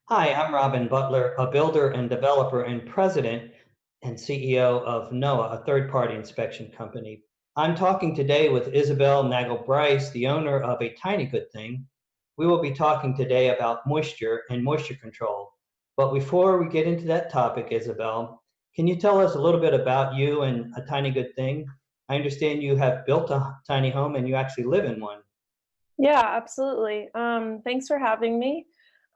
Hi, I'm Robin Butler, a builder and developer and president and CEO of NOAA, a third-party inspection company. I'm talking today with Isabel Nagel-Bryce, the owner of A Tiny Good Thing. We will be talking today about moisture and moisture control. But before we get into that topic, Isabel, can you tell us a little bit about you and A Tiny Good Thing? I understand you have built a tiny home and you actually live in one. Yeah, absolutely. Thanks for having me.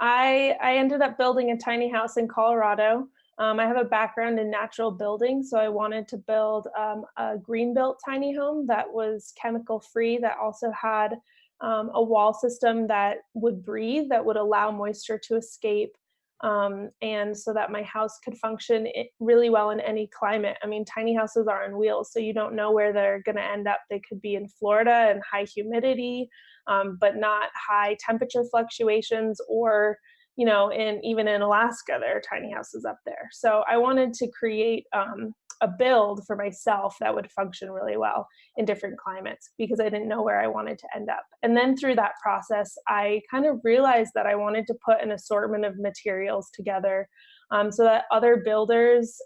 I ended up building a tiny house in Colorado. I have a background in natural building, so I wanted to build a green built tiny home that was chemical free, that also had a wall system that would breathe, that would allow moisture to escape, and so that my house could function really well in any climate. I mean, tiny houses are on wheels, so you don't know where they're going to end up. They could be in Florida and high humidity, but not high temperature fluctuations, or even in Alaska, there are tiny houses up there. So I wanted to create a build for myself that would function really well in different climates, because I didn't know where I wanted to end up. And then through that process, I kind of realized that I wanted to put an assortment of materials together, so that other builders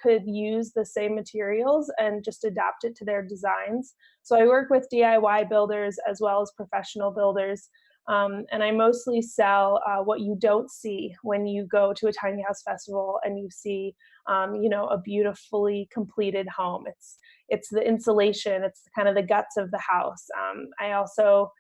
could use the same materials and just adapt it to their designs. So I work with DIY builders as well as professional builders. And I mostly sell what you don't see when you go to a tiny house festival and you see, a beautifully completed home. It's the insulation, it's kind of the guts of the house. I also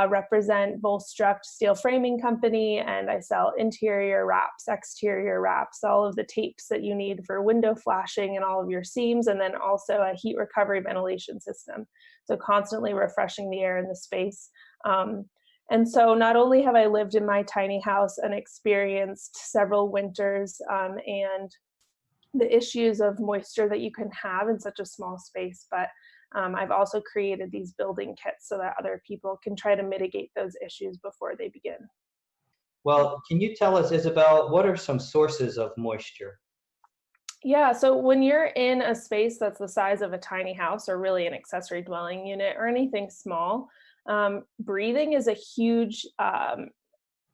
represent Volstruct Steel Framing Company, and I sell interior wraps, exterior wraps, all of the tapes that you need for window flashing and all of your seams, and then also a heat recovery ventilation system. So constantly refreshing the air in the space. And so not only have I lived in my tiny house and experienced several winters, and the issues of moisture that you can have in such a small space, but I've also created these building kits so that other people can try to mitigate those issues before they begin. Well, can you tell us, Isabel, what are some sources of moisture? Yeah, so when you're in a space that's the size of a tiny house, or really an accessory dwelling unit or anything small, breathing is a huge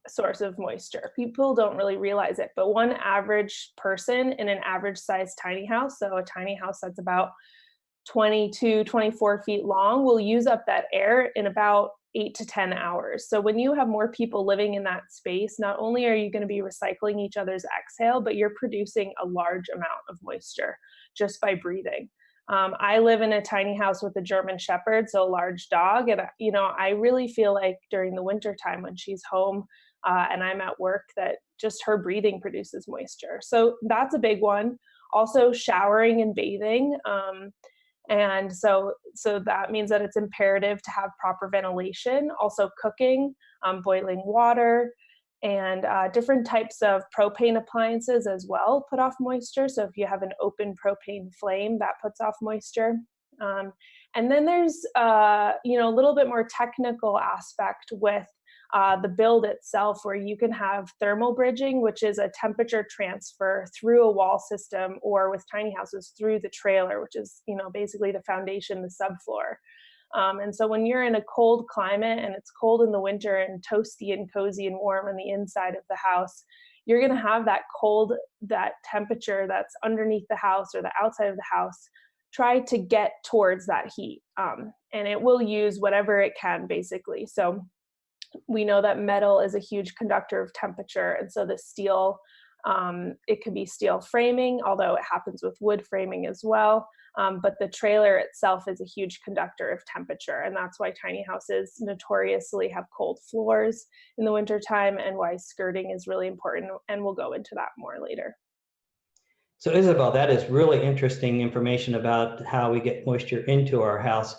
source of moisture. People don't really realize it, but one average person in an average sized tiny house, so a tiny house that's about 22, 24 feet long, will use up that air in about 8 to 10 hours. So when you have more people living in that space, not only are you going to be recycling each other's exhale, but you're producing a large amount of moisture just by breathing. I live in a tiny house with a German Shepherd, so a large dog, and I really feel like during the winter time when she's home and I'm at work, that just her breathing produces moisture. So that's a big one. Also, showering and bathing. And so that means that it's imperative to have proper ventilation. Also, cooking, boiling water, and different types of propane appliances as well put off moisture. So if you have an open propane flame, that puts off moisture. Um, and then there's a little bit more technical aspect with the build itself, where you can have thermal bridging, which is a temperature transfer through a wall system, or with tiny houses through the trailer, which is basically the foundation, the subfloor. And so when you're in a cold climate and it's cold in the winter and toasty and cozy and warm on the inside of the house, you're going to have that temperature that's underneath the house or the outside of the house try to get towards that heat. And it will use whatever it can, basically. So we know that metal is a huge conductor of temperature, and so the steel, it could be steel framing, although it happens with wood framing as well. But the trailer itself is a huge conductor of temperature, and that's why tiny houses notoriously have cold floors in the wintertime, and why skirting is really important, and we'll go into that more later. So, Isabel, that is really interesting information about how we get moisture into our house.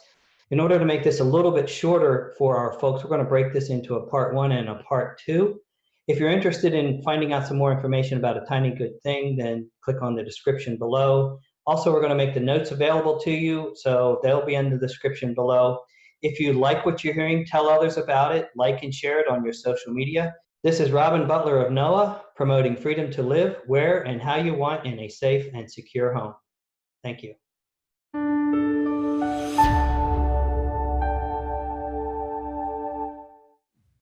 In order to make this a little bit shorter for our folks, we're going to break this into a part one and a part two. If you're interested in finding out some more information about A Tiny Good Thing, then click on the description below. Also, we're going to make the notes available to you, so they'll be in the description below. If you like what you're hearing, tell others about it, like and share it on your social media. This is Robin Butler of NOAA, promoting freedom to live where and how you want in a safe and secure home. Thank you.